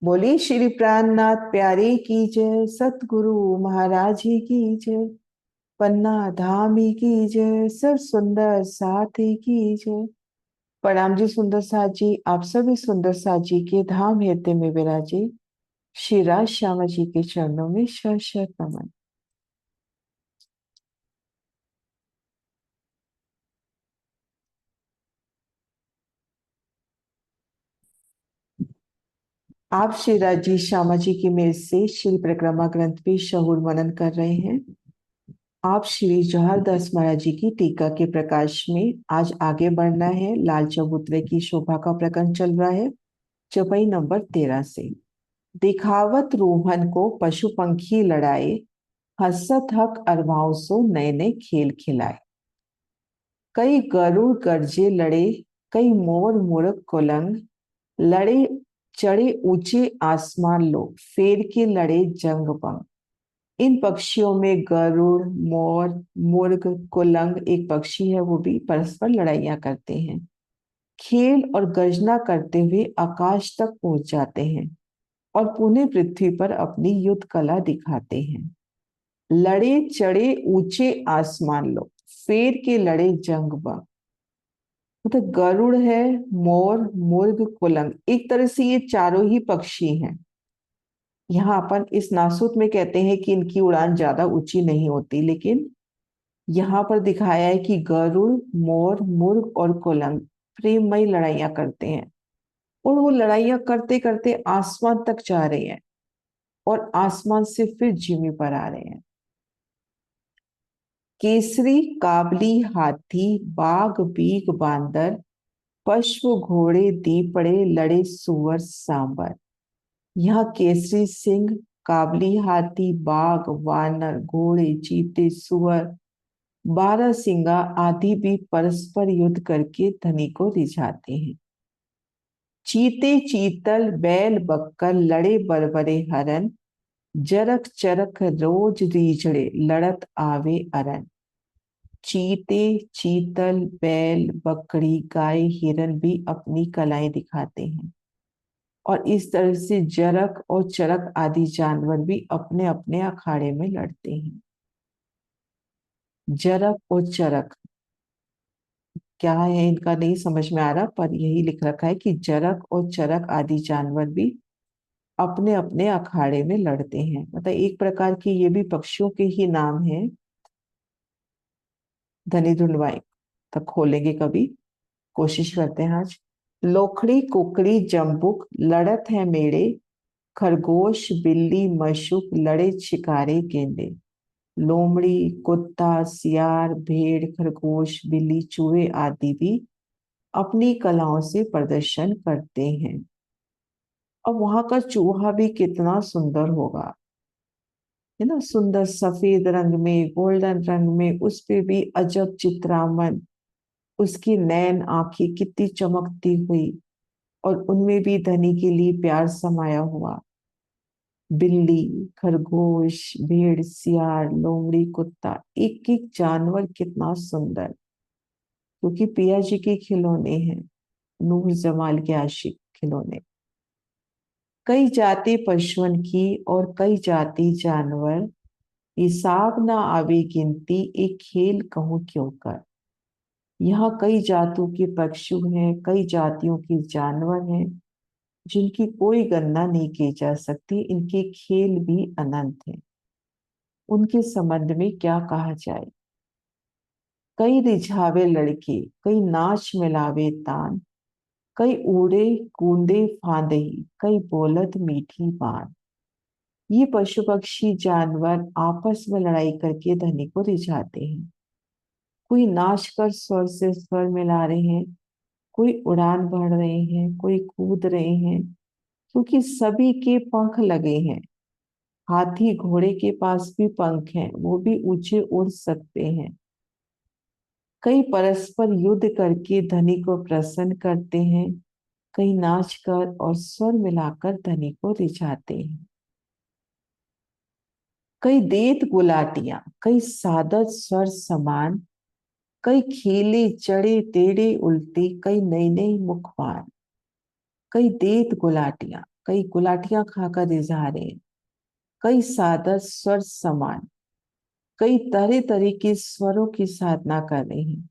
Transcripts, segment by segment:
बोली श्री प्राणनाथ प्यारे की जय, सतगुरु महाराज ही की जय, पन्ना धाम ही की जय, सब सुंदर साथी की जय। प्रणाम जी सुंदर साथ जी, आप सभी सुंदर साथ जी के धाम हृदय में विराजे श्री राज श्यामा जी के चरणों में शह शह नमन। आप श्री राज जी श्यामा जी की मेल से श्री परिक्रमा ग्रंथ पे शहूर मनन कर रहे हैं। आप श्री जवाहर दास महाराज जी की टीका के प्रकाश में आज आगे बढ़ना है। लाल चबूतरे की शोभा का प्रकरण चल रहा है चौपाई नंबर 13 से। दिखावत रोहन को पशु पंखी लड़ाए, हसत हक अरवाओं सो नए नए खेल खिलाए। कई गरुड़ गरजे लड़े, कई मोर मुर्ग कुलंग लड़े, चढ़े ऊंचे आसमान लो, फेर के लड़े जंग बंग। इन पक्षियों में गरुड़, मोर, मुर्ग, कुलंग एक पक्षी है, वो भी परस्पर लड़ाइयां करते हैं। खेल और गर्जना करते हुए आकाश तक पहुंच जाते हैं और पुनः पृथ्वी पर अपनी युद्ध कला दिखाते हैं। लड़े चढ़े ऊंचे आसमान लो, फेर के लड़े जंग बंग। मतलब गरुड़ है, मोर, मुर्ग, कुलंग, एक तरह से ये चारों ही पक्षी हैं। यहाँ अपन इस नासूत में कहते हैं कि इनकी उड़ान ज्यादा ऊंची नहीं होती, लेकिन यहाँ पर दिखाया है कि गरुड़, मोर, मुर्ग और कुलंग प्रेममयी लड़ाइयां करते हैं और वो लड़ाइयां करते करते आसमान तक जा रहे हैं और आसमान से फिर जिमी पर आ रहे हैं। केसरी, काबली, हाथी, बाघ, बीग, बांदर, पशु, घोड़े, दीपड़े लड़े सुअर सांबर। यहाँ केसरी सिंह, काबली हाथी, बाघ, वानर, घोड़े, चीते, सुअर, बारहसिंगा आदि भी परस्पर युद्ध करके धनी को रिझाते हैं। चीते, चीतल, बैल, बक्कर लड़े बरबरे हरन, जरक चरक रोज रीझड़े लड़त आवे अरन। चीते, चीतल, बैल, बकरी, गाय, हिरन भी अपनी कलाएं दिखाते हैं और इस तरह से जरक और चरक आदि जानवर भी अपने अपने अखाड़े में लड़ते हैं। जरक और चरक क्या है इनका नहीं समझ में आ रहा, पर यही लिख रखा है कि जरक और चरक आदि जानवर भी अपने अपने अखाड़े में लड़ते हैं। मतलब एक प्रकार की ये भी पक्षियों के ही नाम है। धनी धुनवाई तक खोलेंगे कभी, कोशिश करते हैं आज। लोखड़ी, कुकड़ी, जम्बुक लड़त है मेरे, खरगोश, बिल्ली, मशुक लड़े शिकारे गेंडे। लोमड़ी, कुत्ता, सियार, भेड़, खरगोश, बिल्ली, चूहे आदि भी अपनी कलाओं से प्रदर्शन करते हैं। अब वहां का चूहा भी कितना सुंदर होगा, है ना, सुंदर सफेद रंग में, गोल्डन रंग में, उस पे भी अजब चित्रामन, उसकी नैन आंखें कितनी चमकती हुई और उनमें भी धनी के लिए प्यार समाया हुआ। बिल्ली, खरगोश, भेड़, सियार, लोमड़ी, कुत्ता, एक एक जानवर कितना सुंदर, क्योंकि पिया जी के खिलौने हैं, नूर जमाल के आशिक खिलौने। कई जाति पशुओं की और कई जाति जानवर, हिसाब ना आवे गिनती, एक खेल कहूं क्यों कर। यहाँ कई जातों के पक्षी हैं, कई जातियों के जानवर हैं जिनकी कोई गणना नहीं की जा सकती। इनके खेल भी अनंत हैं, उनके संबंध में क्या कहा जाए। कई रिझावे लड़के, कई नाच मिलावे तान, कई उड़े कूदे फांदही, कई बोलत मीठी बान। ये पशु पक्षी जानवर आपस में लड़ाई करके धनी को रिझाते हैं। कोई नाच कर स्वर से स्वर मिला रहे हैं, कोई उड़ान भर रहे हैं, कोई कूद रहे हैं, क्योंकि सभी के पंख लगे हैं। हाथी घोड़े के पास भी पंख हैं, वो भी ऊंचे उड़ सकते हैं। कई परस्पर युद्ध करके धनी को प्रसन्न करते हैं, कई नाच कर और स्वर मिलाकर धनी को रिझाते हैं। कई देत गुलाटियां, कई सादत स्वर समान, कई खेले चढ़े टेढ़े उल्टी, कई नई नई मुखबान। कई देत गुलाटियां, कई गुलाटियां खाकर इजहारे, कई सादर स्वर समान, कई तरह तरह के स्वरों की साधना कर रहे हैं,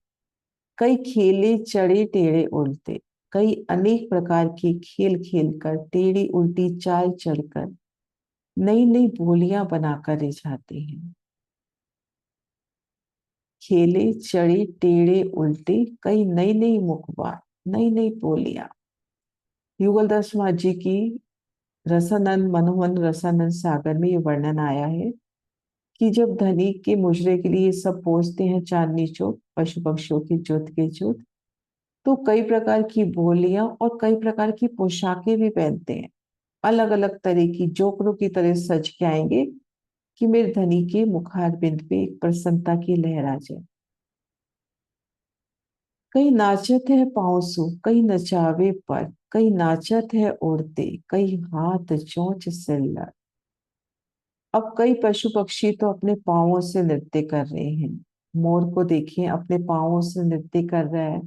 कई खेले चढ़े टेढ़े उल्टे, कई अनेक प्रकार के खेल खेलकर टेढ़ी उल्टी चाल चलकर नई नई बोलियां बनाकर रिझाते हैं। खेले चढ़े टेढ़े उल्टे, कई नई नई मुखबार, नई नई बोलियां। युगल दास माझी की रसानंद मनोहन रसानंद सागर में ये वर्णन आया है कि जब धनी के मुजरे के लिए सब पहुंचते हैं चांदनी चौक पशु पक्षियों की जोत के जोत, तो कई प्रकार की बोलियां और कई प्रकार की पोशाकें भी पहनते हैं। अलग अलग तरह की जोकरों की तरह सज के आएंगे कि मेरे धनी के मुखार बिंद पे एक प्रसन्नता की लहर आ जाए। कई नाचत है पांसु, कई नचावे पर, कई नाचत है औरते, कई हाथ चोंच सिल्लर। अब कई पशु पक्षी तो अपने पांवों से नृत्य कर रहे हैं। मोर को देखिए, अपने पांवों से नृत्य कर रहा है,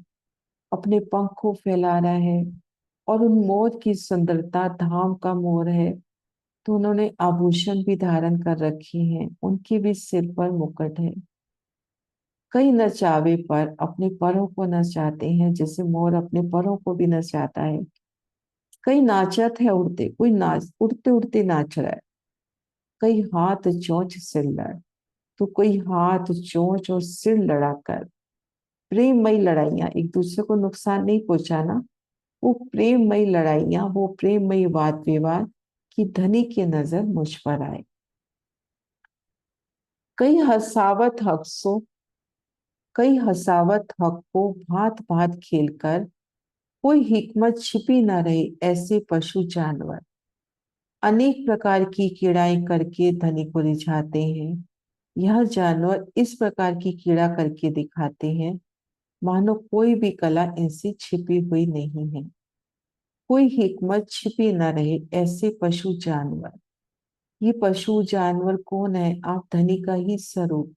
अपने पंख को फैला रहा है। और उन मोर की सुंदरता धाम का मोर है, तो उन्होंने आभूषण भी धारण कर रखे हैं, उनके भी सिर पर मुकुट है। कई नचावे पर, अपने परों को नचाते हैं, जैसे मोर अपने परों को भी नचाता है। कई नाचत है उड़ते, कोई नाच उड़ते उड़ते नाच रहा है। कई हाथ चोंच सिर लड़, तो कोई हाथ चोंच और सिर लड़ाकर प्रेममयी लड़ाइयां, एक दूसरे को नुकसान नहीं पहुंचाना, वो प्रेममयी लड़ाइयां, वो प्रेममयी वाद विवाद की धनी की नजर मुझ पर आए। कई हसावत हक्सों, कई हसावत हक को भांत भांत खेलकर कोई हिकमत छिपी न रहे ऐसे पशु जानवर अनेक प्रकार की कीड़ाएं करके धनी को रिझाते हैं। यह जानवर इस प्रकार की कीड़ा करके दिखाते हैं मानो कोई भी कला इनसे छिपी हुई नहीं है, कोई हिकमत छिपी न रहे ऐसे पशु जानवर। ये पशु जानवर कौन है? आप धनी का ही स्वरूप।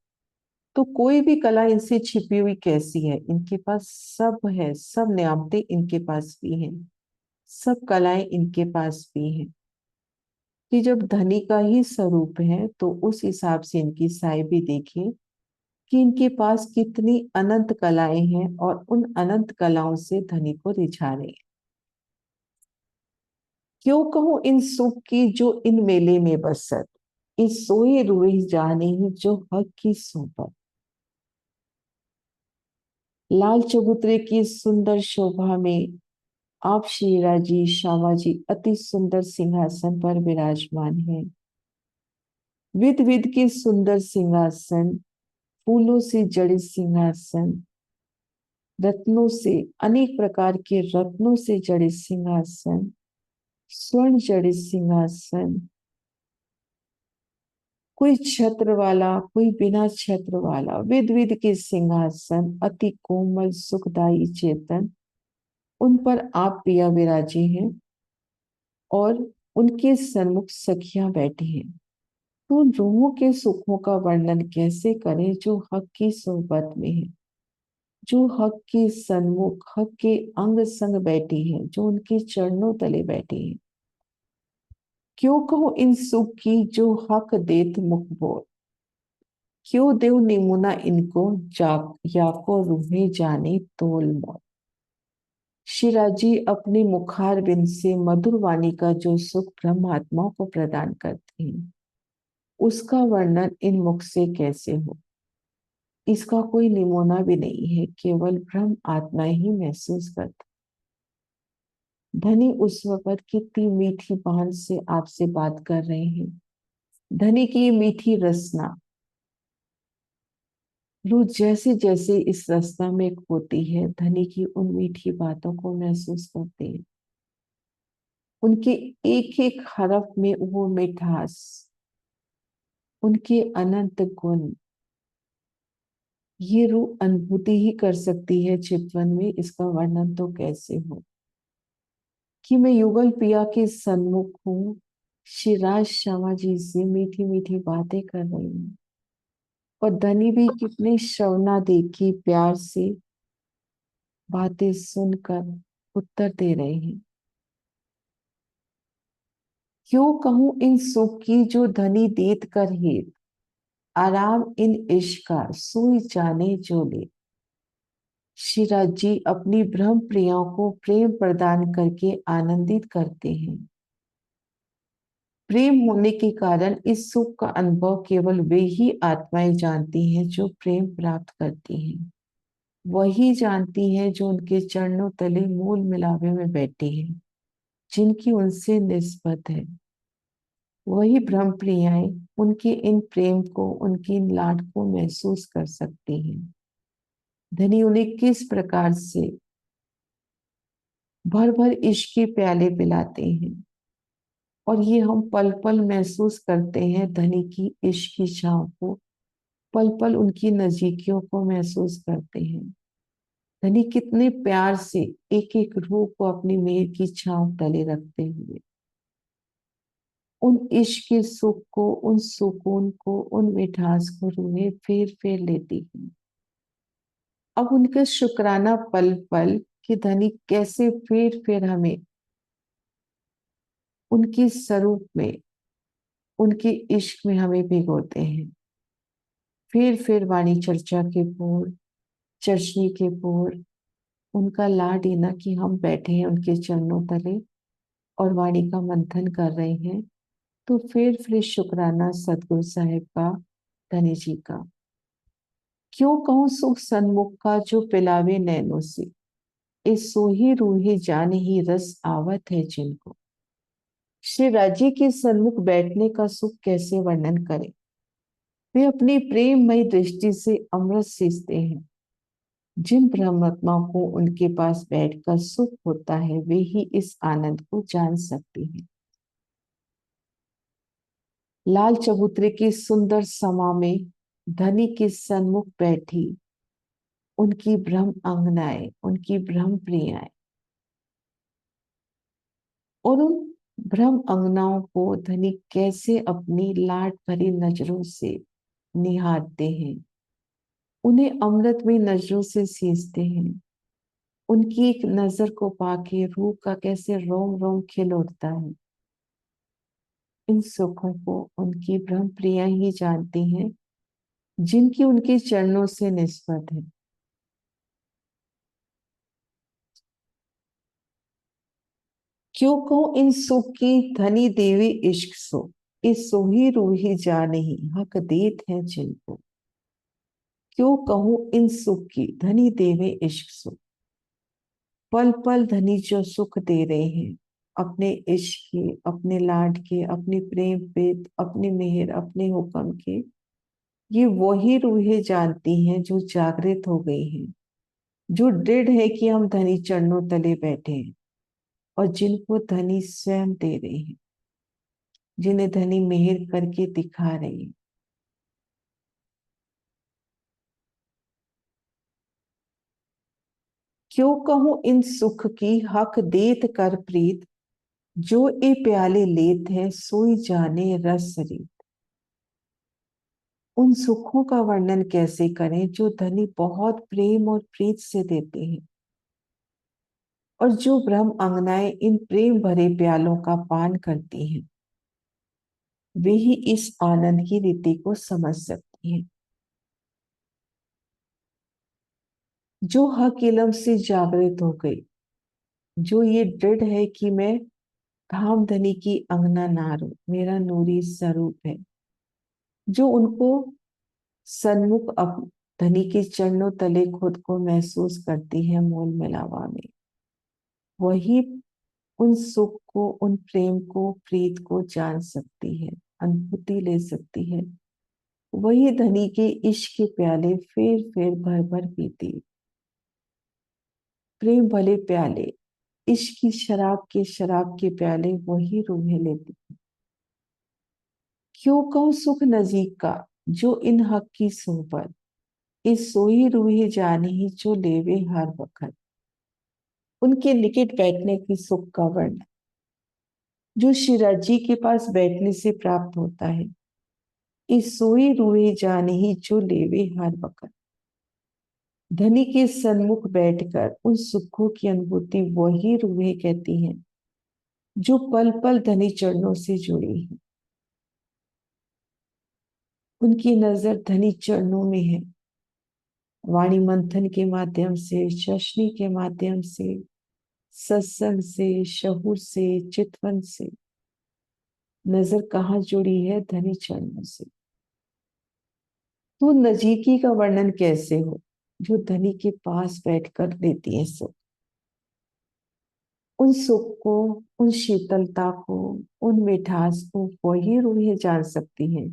तो कोई भी कला इनसे छिपी हुई कैसी है? इनके पास सब है, सब नियामतें इनके पास भी हैं, सब कलाएं इनके पास भी हैं। कि जब धनी का ही स्वरूप है तो उस हिसाब से इनकी साई भी देखिए कि इनके पास कितनी अनंत कलाएं हैं और उन अनंत कलाओं से धनी को रिझा रहे हैं। क्यों कहूं इन सुख की जो इन मेले में बसत, इस सोए रुए जाने ही जो हक की सोबत। लाल चबूतरे की सुंदर शोभा में आप श्री जी श्यामा जी अति सुंदर सिंहासन पर विराजमान है। विध विध के सुंदर सिंहासन, फूलों से जड़े सिंहासन, रत्नों से, अनेक प्रकार के रत्नों से जड़े सिंहासन, स्वर्ण जड़े सिंहासन, कोई छत्र वाला, कोई बिना छत्र वाला, विध विध के सिंहासन, अति कोमल सुखदाई चेतन, उन पर आप पिया विराजे हैं और उनके सन्मुख सखियां बैठी हैं। तो उन रूहों के सुखों का वर्णन कैसे करें जो हक की सोहबत में है, जो हक के सन्मुख, हक के अंग संग बैठी है, जो उनके चरणों तले बैठी है। क्यों कहो इन सुख की जो हक देत मुख बोल, क्यों देव निमुना इनको जा, याको रूहे जाने तोल मोल। शिराजी अपने मुखार बिंद से मधुर वाणी का जो सुख ब्रह्म आत्माओं को प्रदान करते हैं, उसका वर्णन इन मुख से कैसे हो? इसका कोई निमोना भी नहीं है, केवल ब्रह्म आत्मा ही महसूस करते। धनी उस वक्त कितनी मीठी बाण से आपसे बात कर रहे हैं। धनी की मीठी रसना, रोज जैसे जैसे इस रसना में खोती है, धनी की उन मीठी बातों को महसूस करते हैं। उनके एक एक हरफ में वो मिठास, उनके अनंत गुण, ये रूह अनुभूति ही कर सकती है चितवन में, इसका वर्णन तो कैसे हो। कि मैं युगल पिया के सन्मुख हूँ, शिराज श्यामा जी से मीठी मीठी बातें कर रही हूँ और धनी भी कितने श्रवणा देखी प्यार से बातें सुनकर उत्तर दे रहे हैं। क्यों कहूँ इन सुख की जो धनी देत कर हेत, आराम इन इश्क का सोई जाने जो ले। शिवराज जी अपनी ब्रह्म प्रियाओं को प्रेम प्रदान करके आनंदित करते हैं। प्रेम होने के कारण इस सुख का अनुभव केवल वे ही आत्माएं जानती हैं जो प्रेम प्राप्त करती हैं। वही जानती हैं जो उनके चरणों तले मूल मिलावे में बैठी हैं, जिनकी उनसे निस्बत है। वही ब्रह्म प्रियाएं उनके इन प्रेम को, उनकी इन लाड को महसूस कर सकती हैं। धनी उन्हें किस प्रकार से भर भर इश्क के प्याले पिलाते हैं, और ये हम पल पल महसूस करते हैं। धनी की इश्क की छांव को, पल पल उनकी नजीकियों को महसूस करते हैं। धनी कितने प्यार से एक एक रूह को अपनी मेहर की छांव तले रखते हुए उन इश्क के सुख को, उन सुकून को, उन मिठास को रूहें फेर फेर लेती हैं। अब उनका शुक्राना पल पल कि धनी कैसे फेर फेर हमें उनकी स्वरूप में, उनके इश्क में हमें भिगोते हैं। फिर वाणी चर्चा के पोर, चर्चनी के पोर, उनका लाड ना कि हम बैठे हैं उनके चरणों तले और वाणी का मंथन कर रहे हैं। तो फिर शुक्राना सतगुरु साहिब का, धनी जी का। क्यों कहूँ सुख सन्मुख का जो पिलावे नैनों से, इस सोही रूही जाने ही रस आवत है जिनको। श्री राज्य के सन्मुख बैठने का सुख कैसे वर्णन करें। वे अपनी प्रेममयी दृष्टि से अमृत सींचते हैं। जिन ब्रह्मात्मा को उनके पास बैठकर सुख होता है, वे ही इस आनंद को जान सकते हैं। लाल चबूतरे की सुंदर समा में धनी के सन्मुख बैठी उनकी ब्रह्म अंगनाएं, उनकी ब्रह्म प्रियाएं, और उन ब्रह्म अंगनाओं को धनी कैसे अपनी लाड भरी नजरों से निहारते हैं, उन्हें अमृत में नजरों से सींचते हैं। उनकी एक नजर को पाके रूह का कैसे रोम रोम खिल उठता है। इन सुखों को उनकी ब्रह्म प्रिया ही जानती हैं, जिनकी उनके चरणों से निस्बत है। क्यों को इन सुख की धनी देवी इश्क सो, इस सोही रूही जा नहीं हक देत है जिनको। क्यों कहूं इन सुख की धनी देवे इश्क सो, पल पल धनी जो सुख दे रहे हैं अपने इश्क के, अपने लाड के, अपने प्रेम पे, अपने मेहर, अपने हुक्म के, ये वही रूहें जानती हैं जो जागृत हो गई हैं, जो दृढ़ है कि हम धनी चरणों तले बैठे हैं, और जिनको धनी स्वयं दे रहे हैं, जिन्हें धनी मेहर करके दिखा रहे हैं। क्यों कहूं इन सुख की हक देत कर प्रीत, जो ए प्याले लेत है सोई जाने रस रीत। उन सुखों का वर्णन कैसे करें जो धनी बहुत प्रेम और प्रीत से देते हैं, और जो ब्रह्म अंगनाएं इन प्रेम भरे प्यालों का पान करती हैं, वे ही इस आनंद की रीति को समझ सकती हैं। जो हक इलम से जागृत हो गई, जो ये दृढ़ है कि मैं धाम धनी की अंगना नारू, मेरा नूरी स्वरूप है, जो उनको सन्मुख धनी के चरणों तले खुद को महसूस करती है मोल मिलावा में, वही उन सुख को, उन प्रेम को, प्रीत को जान सकती है, अनुभूति ले सकती है। वही धनी के इश्क के प्याले फिर भर भर पीती। प्रेम भले प्याले, इश्क की शराब के प्याले वही रूहें लेती। क्यों कहूं सुख नजीक का जो इन हक की सोहबत, इस सोई रूहे जाने ही जो लेवे हर वक्त। उनके निकट बैठने की सुख का वर्णन जो शिराजी के पास बैठने से प्राप्त होता है। इस सोई रूहे जाने ही जो लेवे हर वक्त। धनी के सन्मुख बैठकर उन सुखों की अनुभूति वही रूहें कहती हैं, जो पल पल धनी चरणों से जुड़ी है। उनकी नजर धनी चरणों में है। वाणी मंथन के माध्यम से, शशनी के माध्यम से, सत्संग से, शहुर से, चितवन से नजर कहाँ जुड़ी है? धनी चरणों से। तो नजीकी का वर्णन कैसे हो? जो धनी के पास बैठकर लेती है सुख। उन सुख को, उन शीतलता को, उन मिठास को वही रूहें जान सकती हैं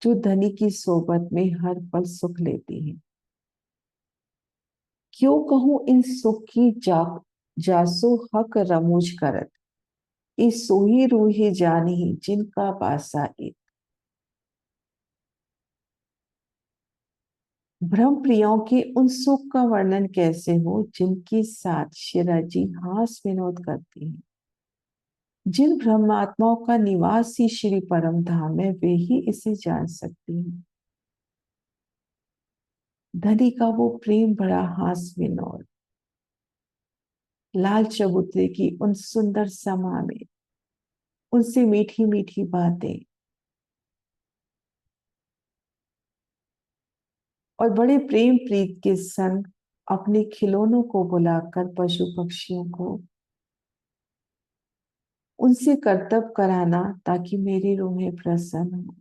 जो धनी की सोबत में हर पल सुख लेती हैं। क्यों कहूं इन सुख की जासो हक रमूज करत, इस सोही रूहे जानी जिनका पासा एक। भ्रम प्रियों के उन सुख का वर्णन कैसे हो जिनके साथ शिरा जी हास विनोद करती हैं। जिन ब्रह्मात्माओं का निवास ही श्री परम धाम है, वे ही इसे जान सकती हैं। धनी का वो प्रेम भरा हास विनोद, लाल चबूतरे की उन सुंदर समा में उनसे मीठी मीठी बातें, और बड़े प्रेम प्रीत के संग अपने खिलौनों को बुलाकर पशु पक्षियों को उनसे करतब कराना ताकि मेरी रूहें प्रसन्न हो।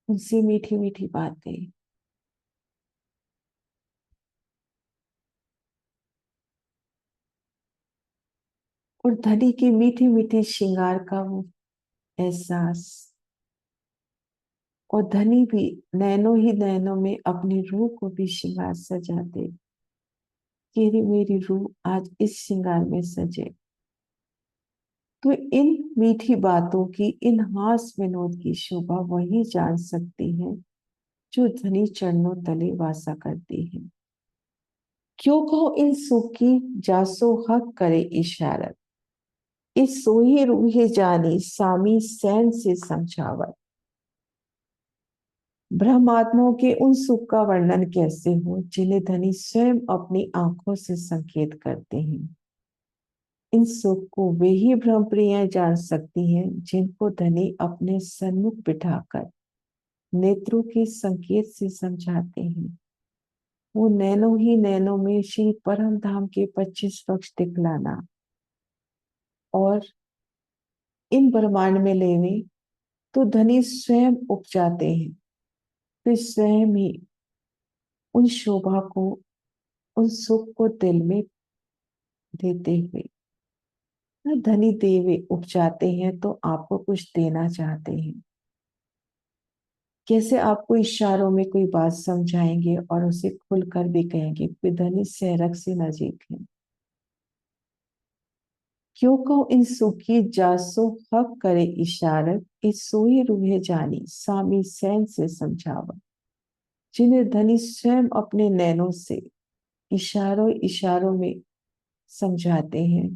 उनसे मीठी मीठी बातें, और धनी की मीठी मीठी श्रृंगार का वो एहसास। और धनी भी नैनों ही नैनों में अपनी रूह को भी श्रृंगार सजा दे कि मेरी रूह आज इस श्रृंगार में सजे। तो इन मीठी बातों की, इन हास विनोद की शोभा वही जान सकती है जो धनी चरणों तले वासा करती है। क्यों कहो इन सुख की जासो हक करे इशारत, इस सोही रूहे जानी सामी सैन से समझावत। ब्रह्मात्माओं के उन सुख का वर्णन कैसे हो जिन्हें धनी स्वयं अपनी आंखों से संकेत करते हैं। इन सुख को वे ही ब्रह्मप्रियां जान सकती हैं जिनको धनी अपने सन्मुख बिठाकर नेत्रों के संकेत से समझाते हैं। वो नैनों ही नैनों में श्री परम धाम के 25 पक्ष दिखलाना और इन ब्रह्मांड में लेने तो धनी स्वयं उपजाते हैं। फिर स्वयं ही उन शोभा को, उन सुख को दिल में देते हुए ना, धनी देवे उपजाते हैं तो आपको कुछ देना चाहते हैं। कैसे आपको इशारों में कोई बात समझाएंगे और उसे खुलकर भी कहेंगे कि धनी सहरक से नजीक है। क्यों कहो इन सुखी जासो हक करे इशारत, इस सोई रूहे जानी सामी सैन से समझावत। जिन्हें धनी स्वयं अपने नैनों से इशारों इशारों में समझाते हैं,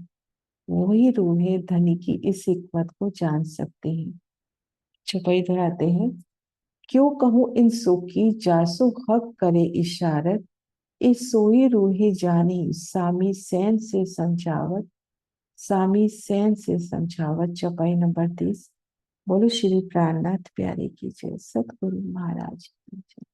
वही रूहें धनी की इस हिकमत को जान सकते हैं। छपाई धराते हैं। क्यों कहूं इन सुखी जासो हक करे इशारत, इस सोई रूहे जानी सामी सैन से समझावत। सामी सैन से समझावत। चौपाई नंबर 30। बोलो श्री प्राणनाथ प्यारे की जय, सतगुरु महाराज की जय।